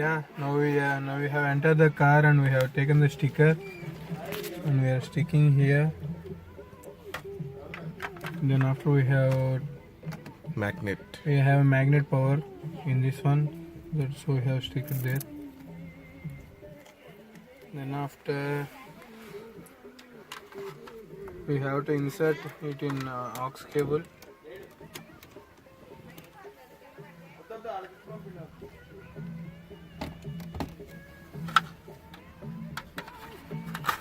Yeah, now we have entered the car and we have taken the sticker and we are sticking here. Then after we have a magnet power in this one. That's why we have sticker there. Then after we have to insert it in aux cable.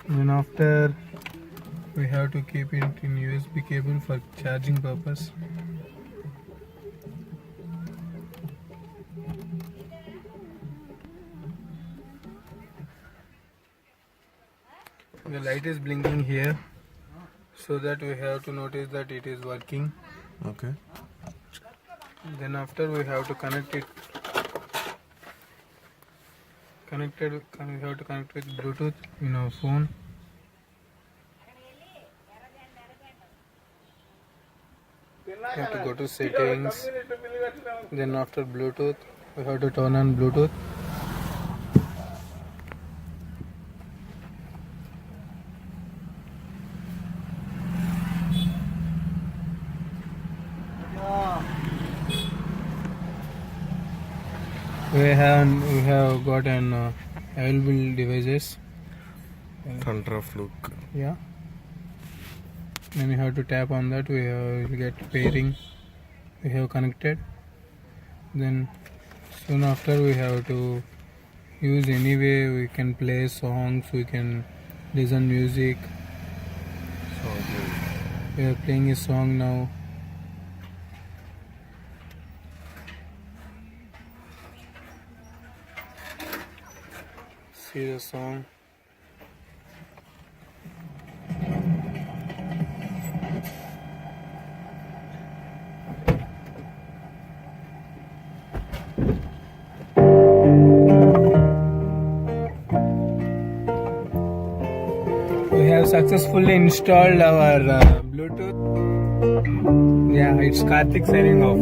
Then after we have to keep it in USB cable for charging purpose. The light is blinking here, so that we have to notice that it is working. Okay. Then after we have to connect it. We have to connect with Bluetooth in our phone. We have to go to settings. Then after Bluetooth, we have to turn on Bluetooth. We have got an available devices. TANTRA FLUKE. Yeah. Then we have to tap on that. We will get pairing. We have connected. Then soon after we have to use any way we can play songs. We can listen music. We are playing a song now. See the song. We have successfully installed our Bluetooth. Yeah, it's Karthik signing off.